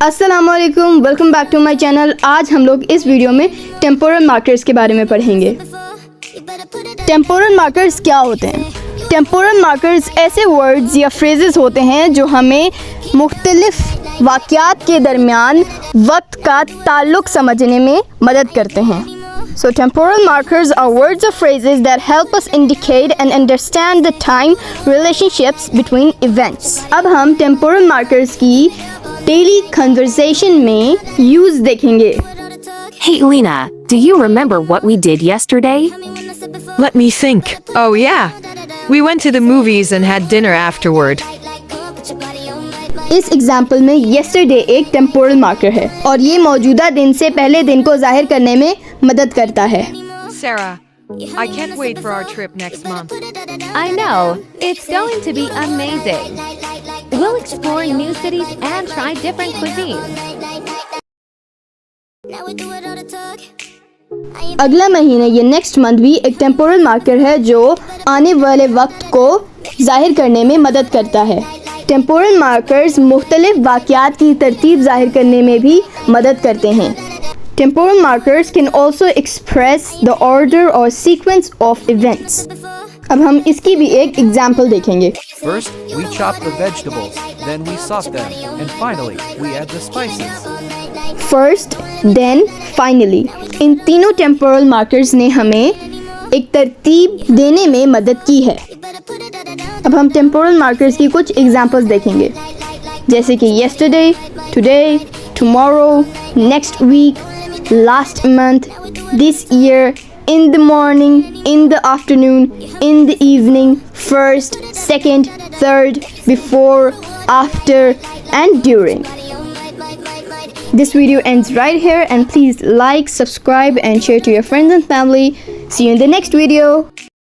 अस्सलामुअलैकुम, welcome back to my channel. आज हम लोग इस वीडियो में टेम्पोरल मार्कर्स के बारे में पढ़ेंगे। टेम्पोरल मार्कर्स क्या होते हैं? टेम्पोरल मार्कर्स ऐसे वर्ड्स या फ्रेजेस होते हैं जो हमें मुख्तलिफ वाक़यात के दरमियान वक्त का ताल्लुक़ समझने में मदद करते हैं। So temporal markers are words or phrases that help us indicate and understand the time relationships between events. अब हम temporal markers की daily conversation में use देखेंगे। Hey Lena, do you remember what we did yesterday? Let me think. Oh yeah. We went to the movies and had dinner afterward. इस example में yesterday एक temporal marker है और ये मौजूदा दिन से पहले दिन को जाहिर करने में मदद करता है। Sarah, I can't wait for our trip next month. I know. It's going to be amazing. We'll explore new cities and try different cuisines. अगला महीने ये नेक्स्ट मंथ भी एक टेम्पोरल मार्कर है जो आने वाले वक्त को जाहिर करने में मदद करता है। टेम्पोरल मार्कर्स मुख्तलिफ वाक़यात की तरतीब जाहिर करने में भी मदद करते हैं। Temporal markers can also express the order और सीक्वेंस ऑफ इवेंट्स। अब हम इसकी भी एक एग्जाम्पल देखेंगे। First, we chop the vegetables, then we sauce them, and finally, we add the spices. First, then, finally, इन तीनों टेम्पोरल मार्कर्स ने हमें एक तरतीब देने में मदद की है। अब हम टेम्पोरल मार्कर्स की कुछ एग्जाम्पल्स देखेंगे, जैसे कि yesterday, today, tomorrow, next week, last month, this year, in the morning, in the afternoon, in the evening, first, second, third, before, after, and during. This video ends right here, and please like, subscribe, and share to your friends and family. See you in the next video.